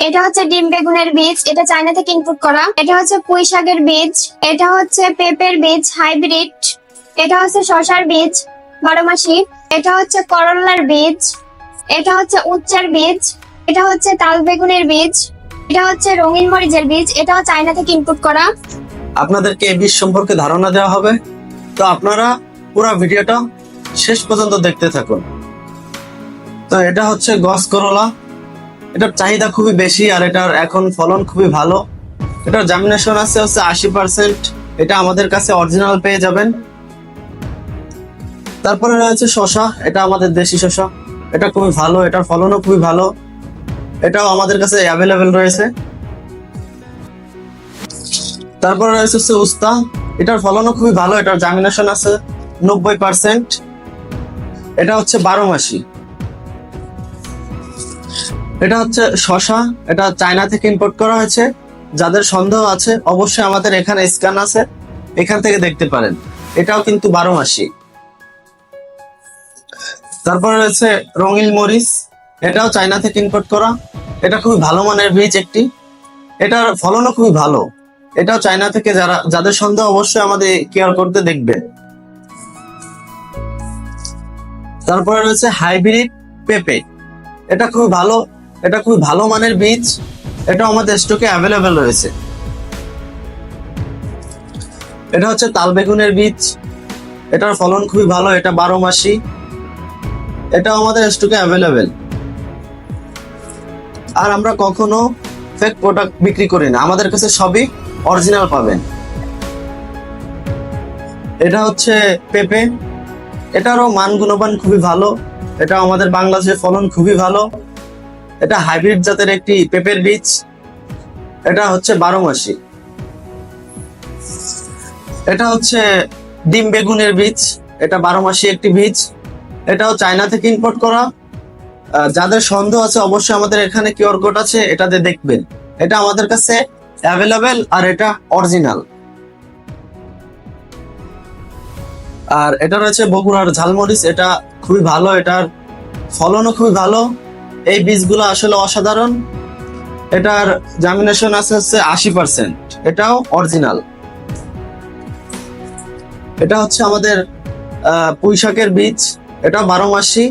এটা হচ্ছে ডিম বেগুনের বীজ, এটা চায়না থেকে ইনপুট করা। এটা হচ্ছে পুঁই শাকের বীজ। এটা হচ্ছে পেঁপের বীজ হাইব্রিড। এটা হচ্ছে শসার বীজ 12 মাসি। এটা হচ্ছে করলার বীজ। এটা হচ্ছে উচ্চার বীজ। এটা হচ্ছে তাল বেগুনের বীজ। এটা হচ্ছে রঙিন মরিচের বীজ, এটাও চায়না থেকে ইনপুট করা। আপনাদেরকে এই বীজ সম্পর্কে ধারণা দেওয়া হবে, তো আপনারা পুরো ভিডিওটা শেষ পর্যন্ত দেখতে থাকুন। তো এটা হচ্ছে গস করলা, এটার চাহিদা খুবই বেশি আর এটার এখন ফলন খুবই ভালো। এটার জার্মিনেশন আছে হচ্ছে 80%। এটা আমাদের কাছে অরিজিনাল পেয়ে যাবেন। তারপরে রয়েছে শসা, এটা আমাদের দেশি শসা, এটা খুবই ভালো, এটার ফলনও খুবই ভালো, এটাও আমাদের কাছে অ্যাভেলেবেল রয়েছে। তারপরে রয়েছে হচ্ছে উস্তা, এটার ফলনও খুবই ভালো, এটার জার্মিনেশন আছে 90%। এটা হচ্ছে 12 মাসি। এটা হচ্ছে শসা, এটা চায়না থেকে ইম্পোর্ট করা হয়েছে। যাদের সন্দেহ আছে অবশ্যই আমাদের এখানে স্ক্যান আছে, এখান থেকে দেখতে পারেন। এটাও কিন্তু 12 মাসি। তারপরে রয়েছে রঙিন মরিচ, এটাও চায়না থেকে ইম্পোর্ট করা। এটা খুবই ভালো মানের বীজ একটি, এটার ফলনও খুবই ভালো। এটাও চায়না থেকে, যাদের সন্দেহ অবশ্যই আমাদের কেয়ার করতে দেখবে। তারপরে রয়েছে হাইব্রিড পেঁপে, এটা খুবই ভালো, এটা খুবই ভালো মানের বীজ, এটা আমাদের স্টকে অ্যাভেলেবেল রয়েছে। এটা হচ্ছে তাল বেগুনের বীজ, এটার ফলন খুবই ভালো, এটা 12 মাসি, এটাও আমাদের স্টকে অ্যাভেলেবেল। আর আমরা কখনো ফেক প্রোডাক্ট বিক্রি করি না, আমাদের কাছে সবই অরিজিনাল পাবেন। এটা হচ্ছে পেঁপে, এটারও মান গুণমান খুবই ভালো, এটা আমাদের বাংলাদেশের ফলন খুবই ভালো। এটা হাইব্রিড জাতের একটি পেঁপের বীজ, এটা হচ্ছে 12 মাসি। এটা হচ্ছে ডিম বেগুনের বীজ, এটা 12 মাসি একটি বীজ, এটাও চায়না থেকে ইম্পোর্ট করা। যাদের সন্দেহ আছে অবশ্যই আমাদের এখানে কিউআর কোড আছে, এটাতে দেখবেন। এটা আমাদের কাছে অ্যাভেলেবেল আর এটা অরিজিনাল। আর এটা রয়েছে বগুড়ার ঝালমরিচ, এটা খুবই ভালো, এটার ফলনও খুবই ভালো। এই বীজগুলো আসলে অসাধারণ। এটার জার্মিনেশন আছে হচ্ছে 80%, এটাও অরিজিনাল। এটা হচ্ছে আমাদের পুঁই শাকের বীজ, এটা 12 মাসি,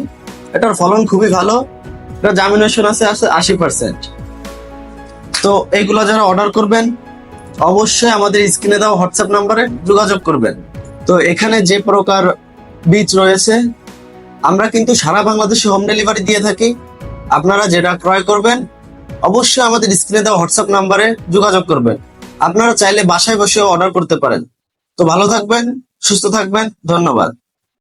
এটার ফলন খুবই ভালো, এটা জার্মিনেশন আছে 80%। তো এইগুলো যারা অর্ডার করবেন অবশ্যই আমাদের স্ক্রিনে দেওয়া হোয়াটসঅ্যাপ নাম্বারে যোগাযোগ করবেন। তো এখানে যে প্রকার বীজ রয়েছে আমরা কিন্তু সারা বাংলাদেশে হোম ডেলিভারি দিয়ে থাকি। আপনারা যেটা ক্রয় করবেন অবশ্যই আমাদের স্ক্রিনে দেওয়া হোয়াটসঅ্যাপ নাম্বারে যোগাযোগ করবেন। আপনারা চাইলে বাসায় বসেও অর্ডার করতে পারেন। তো ভালো থাকবেন, সুস্থ থাকবেন, ধন্যবাদ।